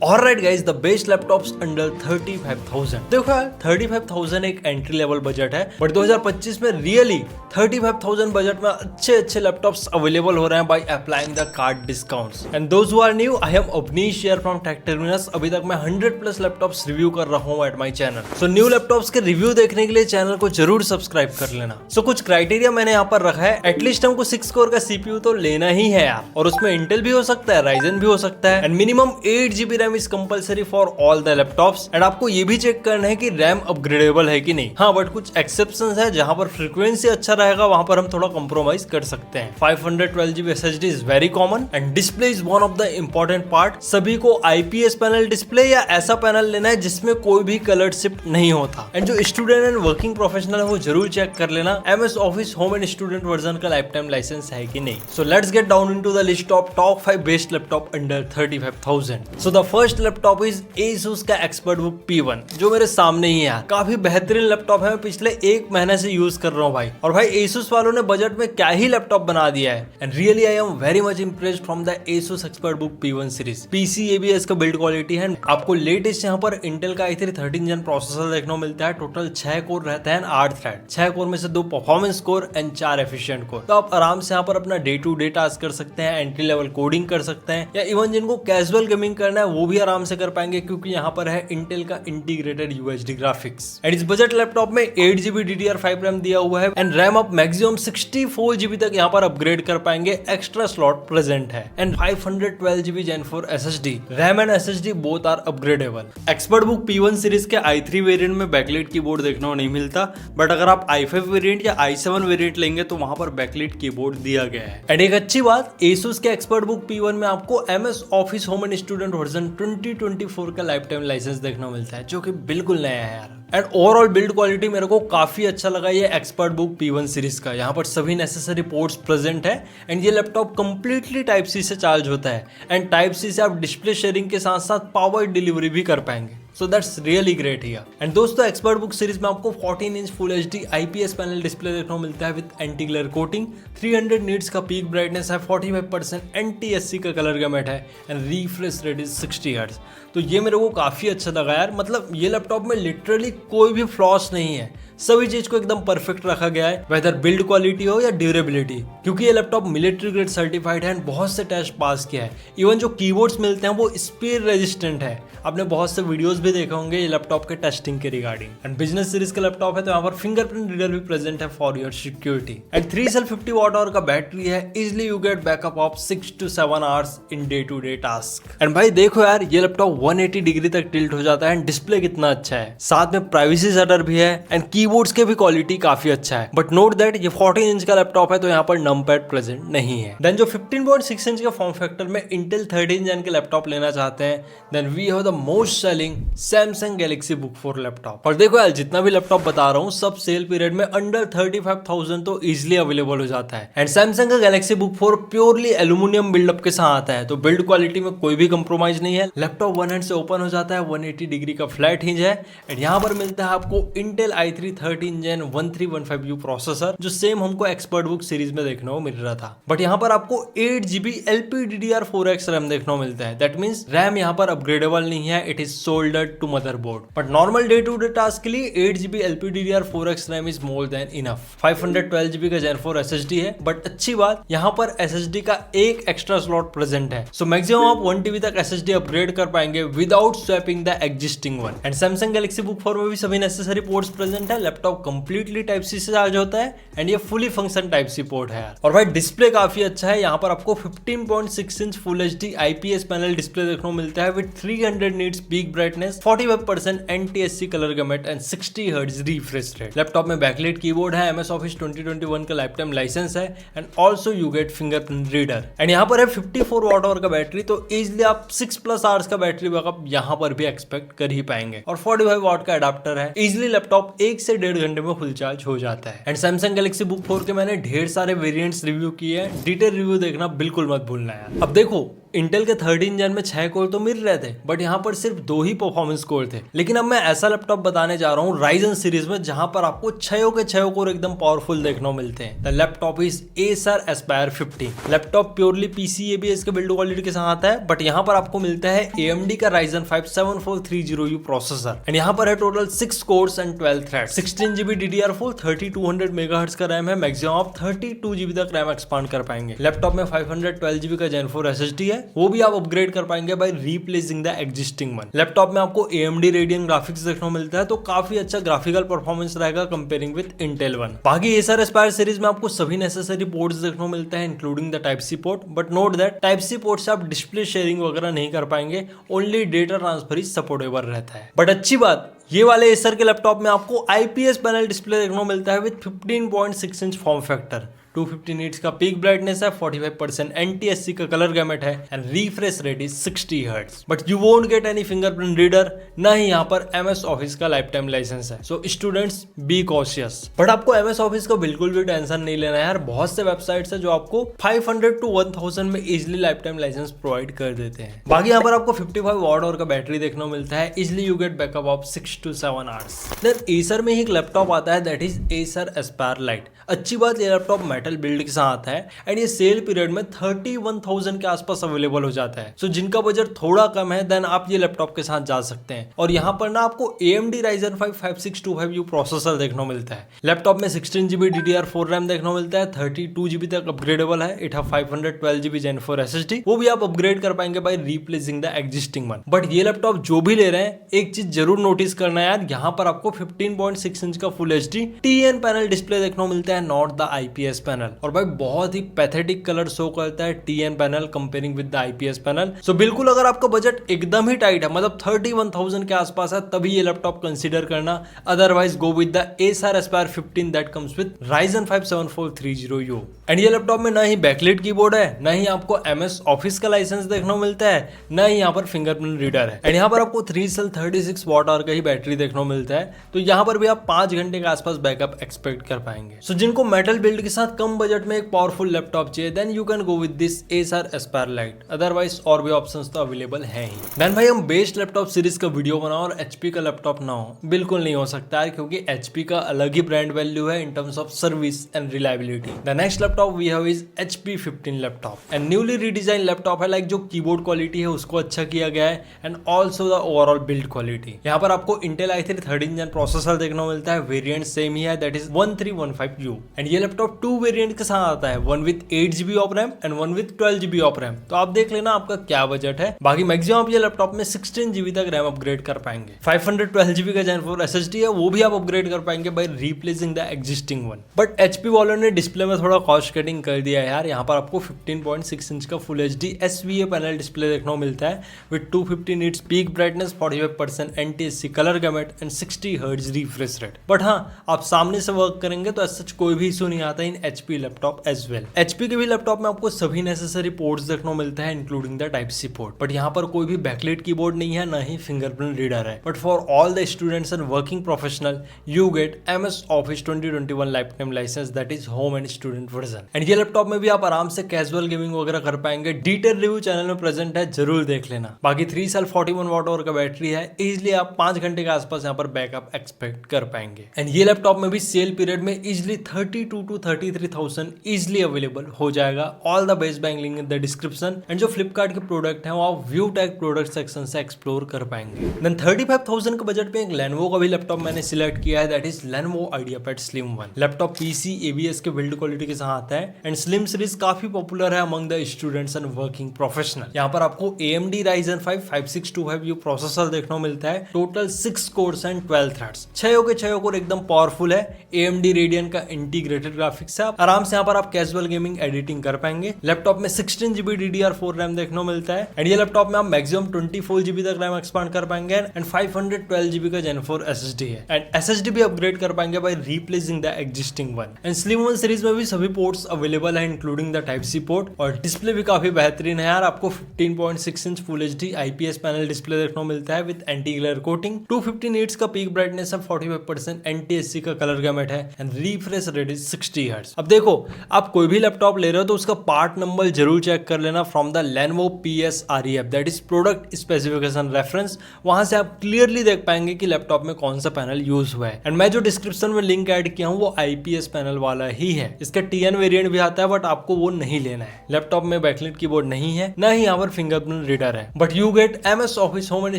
Alright guys, the best laptops under 35,000। देखो यार, 35,000 एक एंट्री लेवल बजट है, बट 2025 में रियली 35,000 बजट में अच्छे लैपटॉप्स अवेलेबल हो रहे हैं by applying the card discounts. And those who are new, I am Avnish here from tech terminus. अभी तक मैं 100+ लैपटॉप्स रिव्यू कर रहा हूँ at my channel. So new laptops के रिव्यू देखने के लिए चैनल को जरूर सब्सक्राइब कर लेना। सो कुछ क्राइटेरिया मैंने यहाँ पर रखा है। एटलीस्ट हमको 6 कोर का सीपीयू तो लेना ही है यार, और उसमें इंटेल भी हो सकता है, राइजन भी हो सकता है, and minimum 8 GB RAM is compulsory for all the laptops. And आपको ये भी चेक करना है कि रैम अपग्रेडेबल है कि नहीं। हाँ, बट कुछ एक्सेप्शंस है, जहां पर फ्रीक्वेंसी अच्छा रहेगा वहां पर हम थोड़ा कॉम्प्रोमाइज कर सकते हैं। 512 GB SSD is very common, and display is one of the important part. सभी को IPS पैनल डिस्प्ले या ऐसा पैनल लेना है जिसमें कोई भी कलर शिफ्ट नहीं होता। एंड जो स्टूडेंट एंड वर्किंग प्रोफेशनल है वो जरूर चेक कर लेना MS office home and student version का लाइफ टाइम लाइसेंस है कि नहीं। So let's get down into the list of top 5 best laptop under 35,000। So the first laptop is Asus का ExpertBook P1, जो मेरे सामने ही है। काफी बेहतरीन लैपटॉप है, मैं पिछले 1 महीने से यूज कर रहा हूँ भाई। और भाई Asus वालों ने बजट में क्या ही लैपटॉप बना दिया है। And really I am very much impressed from the Asus ExpertBook P1 series. PCABS का बिल्ड क्वालिटी है। आपको लेटेस्ट यहाँ पर इंटेल का i3 13 Gen प्रोसेसर देखने को मिलता है। टोटल 6 कोर रहते हैं, 8 थ्रेड। 6 कोर में से 2 performance core and 4 efficient core. तो आप आराम से यहाँ पर अपना डे टू डे टास्क कर सकते हैं, एंट्री लेवल कोडिंग कर सकते हैं, या इवन जिनको कैजुअल गेमिंग करना है वो भी आराम से कर पाएंगे, क्योंकि यहाँ पर है इंटेल का इंटीग्रेटेड UHD ग्राफिक्स। एंड इस बजट लैपटॉप में 8 GB DDR5 रैम दिया हुआ है, एंड रैम आप मैक्सिमम 64 GB तक यहाँ पर अपग्रेड कर पाएंगे। एक्स्ट्रा स्लॉट प्रेजेंट है, and 512 GB Gen 4 SSD। RAM and SSD both are upgradeable. ExpertBook P1 series के i3 वेरिएंट में बैकलाइट कीबोर्ड देखने को नहीं मिलता, बट अगर आप i5 वेरिएंट या i7 वेरिएंट लेंगे तो वहां पर बैकलाइट कीबोर्ड दिया गया है। एंड एक अच्छी बात, Asus के ExpertBook P1 में आपको MS office home and student version 2024 का लाइफ टाइम लाइसेंस देखने को मिलता है, जो कि बिल्कुल नया है यार। एंड ओवरऑल बिल्ड क्वालिटी मेरे को काफी अच्छा लगा ये ExpertBook P1 सीरीज का। यहाँ पर सभी नेसेसरी पोर्ट्स प्रेजेंट है, एंड ये लैपटॉप कंप्लीटली टाइप सी से चार्ज होता है, एंड टाइप सी से आप डिस्प्ले शेयरिंग के साथ साथ पावर डिलीवरी भी कर पाएंगे। So that's really great here. And दोस्तों, ExpertBook सीरीज में आपको 14 inch full HD IPS panel display देखने को मिलता है with anti glare coating. 300 nits का पीक ब्राइटनेस है, 45% NTSC का कलर गैमेट है, and refresh rate is 60 hertz. तो ये मेरे को काफी अच्छा लगा यार। मतलब ये लैपटॉप में लिटरली कोई भी फ्लॉस नहीं है, सभी चीज को एकदम परफेक्ट रखा गया है, वेदर बिल्ड क्वालिटी हो या ड्यूरेबिलिटी, क्योंकि ये लैपटॉप मिलिट्री ग्रेड सर्टिफाइड है, बहुत से टेस्ट पास किया है। इवन जो कीबोर्ड्स मिलते हैं वो स्पीड रेजिस्टेंट है। आपने बहुत से वीडियोस भी देखे होंगे ये लैपटॉप के टेस्टिंग के रिगार्डिंग। एंड बिजनेस सीरीज का लैपटॉप है, तो यहाँ पर फिंगरप्रिंट रीडर भी प्रेजेंट है for your security. And 3 cell 50 watt hour का बैटरी है। Easily you get backup of 6 to 7 hours in day to day task. And भाई देखो यार, ये लैपटॉप 180 डिग्री तक टिल्ट हो जाता है, एंड डिस्प्ले कितना अच्छा है। साथ में प्राइवेसी शटर भी है, एंड कीबोर्ड्स के भी क्वालिटी काफी अच्छा है। बट नोट दैट ये 14 इंच का लैपटॉप है, तो यहाँ पर नमपैड प्रेजेंट नहीं है। देन जो 15.6 इंच के फॉर्म फैक्टर में इंटेल 13 Gen के लैपटॉप लेना चाहते हैं, then we have the most selling Samsung Galaxy Book 4 laptop. और देखो यार, जितना भी लैपटॉप बता रहा हूँ सब सेल पीरियड में अंडर 35,000 तो इजिली अवेलेबल हो जाता है। एंड Samsung का Galaxy Book 4 purely aluminium buildup के साथ आता है, तो बिल्ड क्वालिटी में कोई भी कंप्रोमाइज नहीं है। लैपटॉप वन हैंड से ओपन हो जाता है, 180 डिग्री का फ्लैट हिंज है, एंड यहाँ पर मिलता है आपको Intel i3 13 Gen 1315U processor, जो सेम हमको ExpertBook सीरीज में देखने को मिल रहा था। बट यहाँ पर आपको 8 GB LPDDR4X रैम देखने को मिलता है। दैट मींस रैम यहाँ पर अपग्रेडेबल नहीं है, it is soldered to motherboard. But normal day to day task के लिए 8 GB LPDDR4X RAM is more than enough. 512 GB का Gen 4 SSD है, बट अच्छी बात यहाँ पर SSD का एक एक्स्ट्रा स्लॉट प्रेजेंट है। सो मैक्सिमम आप 1 TB तक SSD अपग्रेड कर पाएंगे without swapping the existing one. And Samsung Galaxy Book 4 में भी सभी नेसेसरी पोर्ट्स प्रेजेंट है। लैपटॉप कंप्लीटली टाइप सी से चार्ज होता है, एंड ये fully function type C port है यार। और भाई डिस्प्ले काफी अच्छा है। यहाँ पर आपको 15.6 inch full HD IPS panel display देखने को मिलता है with 300 nits peak brightness, 45% NTSC colour gamete, and 60 hertz refresh rate. Laptop में बैकलाइट कीबोर्ड है, MS ऑफिस 2021 का लाइफ टाइम लाइसेंस है, and also you get fingerprint reader. And यहाँ पर है 54 वॉट आवर का बैटरी, तो इजिली आप 6+ आवर्स का बैटरी बैकअप यहाँ पर भी एक्सपेक्ट कर ही पाएंगे। और 45 वॉट का अडाप्टर है, इजिली लैपटॉप 1 से 1.5 घंटे में फुल चार्ज हो जाता है। एंड Samsung Galaxy Book 4 के मैंने ढेर सारे वेरिएंट्स रिव्यू किए हैं, डिटेल रिव्यू देखना बिल्कुल मत भूलना यार। अब देखो, इंटेल के 13 जेन में 6 कोर तो मिल रहे थे, बट यहाँ पर सिर्फ 2 ही परफॉर्मेंस कोर थे। लेकिन अब मैं ऐसा लैपटॉप बताने जा रहा हूँ राइजन सीरीज में जहां पर आपको 6 के 6 कोर एकदम पावरफुल देखने को मिलते हैं। The laptop is Acer Aspire 15। Laptop purely PCIe के बिल्ड क्वालिटी के साथ है, बट यहाँ पर आपको मिलता है AMD का Ryzen 5 7430U प्रोसेसर एंड यहाँ पर है total 6 course and 12 threads, 16GB DDR4, 3200 megahertz का रैम है, मैक्सिमम आप 32GB तक रैम एक्सपांड कर पाएंगे। लैपटॉप में 512GB का Gen 4 SSD है, वो भी आप अपग्रेड कर पाएंगे by replacing the existing one. Laptop में आपको AMD Radeon ग्राफिक्स देखने को मिलता है, तो काफी अच्छा ग्राफिकल परफॉर्मेंस रहेगा कंपेयरिंग विद Intel One। बाकी Acer Aspire सीरीज में आपको सभी नेसेसरी पोर्ट्स देखने को मिलते हैं including the Type-C port, but note that Type-C port से आप डिस्प्ले शेयरिंग वगैरह नहीं कर पाएंगे, ओनली डेटा ट्रांसफर ही सपोर्टेबल रहता है। बट अच्छी बात, ये वाले Acer के लैपटॉप में आपको IPS पैनल डिस्प्ले देखने को मिलता है with 15.6 inch form factor, 250 nits का पीक ब्राइटनेस है, 45% NTSC का कलर गैमेट है and refresh rate is 60 hertz. But you won't get any fingerprint reader, ना ही यहाँ पर MS ऑफिस का लाइफ टाइम लाइसेंस है, so students be cautious. But आपको MS ऑफिस का बिल्कुल भी टेंशन नहीं लेना है यार, बहुत से वेबसाइट्स है जो आपको 500 to 1000 में easily life time licence provide कर देते हैं। बाकी यहाँ पर आपको 55 वॉट आवर का बैटरी देखने को मिलता है, easily you get backup of 6 to 7 hours. Then Acer में ही एक लैपटॉप आता है that is Acer Aspire Lite। अच्छी बात, ये लैपटॉप मेटल बिल्ड के साथ है एंड ये सेल पीरियड में 31,000 के आसपास अवेलेबल हो जाता है। सो जिनका बजट थोड़ा कम है देन आप ये लैपटॉप के साथ जा सकते हैं। और यहाँ पर ना आपको AMD Ryzen 5 5625U प्रोसेसर देखने को मिलता है। लैपटॉप में 16GB DDR4 रैम देखने को मिलता है, 32GB तक अपग्रेडेबल है, it have 512GB Gen 4 SSD, वो भी आप अपग्रेड कर पाएंगे by replacing the existing one. But ये लैपटॉप जो भी ले रहे हैं, एक चीज जरूर नोटिस करना है यार, यहाँ पर आपको 15.6 इंच का full HD TN panel display देखने को मिलता है, नॉट द IPS पैनल। और भाई बहुत ही पैथेटिक कलर शो करता है TN panel comparing with the IPS panel. So बिल्कुल अगर आपका बजट एकदम ही टाइट है, मतलब 31,000 के आसपास है, तभी ये लैपटॉप कंसीडर करना, otherwise go with the Acer Aspire 15 that comes with Ryzen 5 7430U। And ये लैपटॉप में ना ही बैकलिट कीबोर्ड है, ना ही आपको MS ऑफिस का लाइसेंस देखने को मिलता है, ना ही यहाँ पर फिंगरप्रिंट रीडर है। एंड यहाँ पर आपको 3 सेल 36 वॉट आवर का ही बैटरी देखने को मिलता है, तो यहाँ पर भी आप 5 घंटे के आसपास बैकअप एक्सपेक्ट कर पाएंगे। सो जिनको मेटल बिल्ड के साथ कम बजट में एक पावरफुल लैपटॉप चाहिए, then you can go with this Acer Aspire Lite, otherwise और भी ऑप्शंस तो अवेलेबल हैं ही। देन भाई हम बेस्ट लैपटॉप सीरीज का वीडियो बनाओ और HP का लैपटॉप ना हो, बिल्कुल नहीं हो सकता है, क्योंकि HP का अलग ही ब्रांड वैल्यू है in terms of service and reliability. The next laptop we have is HP 15 laptop and newly redesign laptop है, लाइक जो कीबोर्ड क्वालिटी है उसको अच्छा किया गया है and also the overall build quality. यहाँ पर आपको Intel i3 13 जेन प्रोसेसर देखने को मिलता है, वेरिएंट सेम ही है, दैट इज 1315U। एंड ये लैपटॉप 2 वेरिएंट के साथ आता है, one with 8GB of RAM and one with 12GB of RAM. तो आप देख लेना आपका क्या बजट है। बाकी मैक्सिमम आप ये लैपटॉप में 16GB तक रैम अपग्रेड कर पाएंगे, 512GB का Gen 4 SSD है, वो भी आप अपग्रेड कर पाएंगे by replacing the existing one. But HP वालों ने डिस्प्ले में थोड़ा कॉस्ट कटिंग कर दिया है यार, यहाँ पर आपको 15.6 इंच का full HD SVA panel display देखने को मिलता है with 250 nits peak brightness, 45% NTSC colour gamete and 60 hertz refresh rate. But हाँ, आप सामने से वर्क करेंगे तो सच कोई भी इशू नहीं आता in HP laptop as well. HP के भी लैपटॉप में आपको सभी नेसेसरी पोर्ट्स देखने को मिलता है including the Type-C port, but यहाँ पर कोई भी बैकलिट कीबोर्ड नहीं है, ना ही फिंगरप्रिंट रीडर है। But for all the students and working professional you get MS office 2021 life time licence, that is home and student version. And ये लैपटॉप में भी आप आराम से कैजुअल गेमिंग वगैरह कर पाएंगे, डिटेल रिव्यू चैनल में प्रेजेंट है, जरूर देख लेना। बाकी 3 सेल 41 वॉट आवर का बैटरी है, इजिली आप 5 घंटे के आसपास यहाँ पर बैकअप एक्सपेक्ट कर पाएंगे। एंड ये लैपटॉप में भी सेल पीरियड में इजिली 32 to 33,000 इजिली अवेलेबल हो जाएगा। All the best bank link in the description. And जो फ्लिपकार्ट के प्रोडक्ट है वो आप व्यू टैग प्रोडक्ट सेक्शन से एक्सप्लोर कर पाएंगे। देन 35,000 के बजट में एक Lenovo का भी लैपटॉप मैंने सिलेक्ट किया है, that is Lenovo IdeaPad Slim 1। Laptop PC ABS के बिल्ड क्वालिटी के साथ आता है एंड स्लिम सीरीज काफी पॉपुलर है among the students and working professional. यहाँ पर आपको AMD Ryzen 5 5625U प्रोसेसर देखने को मिलता है, टोटल 6 कोर्स एंड 12 थ्रेड्स, 6 के 6 कोर एकदम पावरफुल है। AMD Radeon का इंटीग्रेटेड ग्राफिक्स है, आराम से यहाँ पर आप कैजुअल गेमिंग एडिटिंग कर पाएंगे। लैपटॉप में 16GB DDR4 रैम देखने को मिलता है एंड ये लैपटॉप में आप मैक्सिमम 24GB तक रैम एक्सपांड कर पाएंगे एंड 512GB का Gen 4 SSD है एंड SSD भी अपग्रेड कर पाएंगे by replacing the existing one. And slim one series में भी सभी पोर्ट पोर्ट्स अवेलेबल है including the type C port, और डिस्प्ले भी काफी बेहतरीन है यार। आपको 15.6 inch full HD IPS panel display देखने को मिलता है with anti glare coating, 250 nits का पीक ब्राइटनेस है, 45% NTSC का कलर गैमेट है and refresh rate is 60 hertz. अब देखो, आप कोई भी लैपटॉप ले रहे हो तो उसका पार्ट नंबर जरूर चेक कर लेना from the Lenovo PSREF, that is product specification reference. वहां से आप क्लियरली देख पाएंगे कि लैपटॉप में कौन सा पैनल यूज हुआ है। एंड मैं जो डिस्क्रिप्शन में लिंक ऐड किया हूँ वो IPS पैनल वाला ही है। इसका TN वेरिएंट भी आता है बट आपको वो नहीं लेना है। लैपटॉप में बैकलाइट कीबोर्ड नहीं है, ना ही यहाँ पर फिंगरप्रिंट रीडर है, but you get MS office home and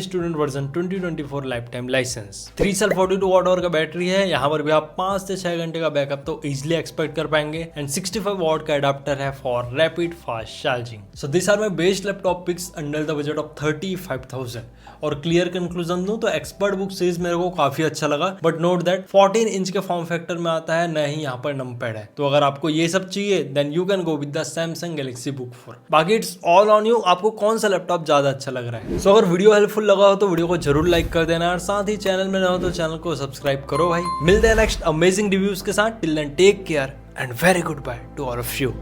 student version 2024 life time licence. 3 cell 42 watt hour का बैटरी है। यहाँ पर भी आप 5 से 6 घंटे का बैकअप तो इजिली एक्सपेक्ट कर पाएंगे एंड 65 वॉट का अडाप्टर है for rapid fast charging. So this are my best laptop picks under the budget of 35,000। और क्लियर कंक्लूजन दूं तो एक्सपर्ट बुक सीरीज मेरे को काफी अच्छा लगा, बट नोट दैट 14 इंच के फॉर्म फैक्टर में आता है, न ही यहाँ पर नंपैड है। तो अगर आपको ये सब चाहिए then you can go with the Samsung Galaxy Book 4। बाकी इट्स ऑल ऑन यू, आपको कौन सा लैपटॉप ज्यादा अच्छा लग रहा है। सो अगर वीडियो हेल्पफुल लगा हो तो वीडियो को जरूर लाइक कर देना और साथ ही चैनल में न हो तो चैनल को सब्सक्राइब करो भाई। मिलते हैं नेक्स्ट अमेजिंग रिव्यूज के साथ। Till then take care and very goodbye to all of you.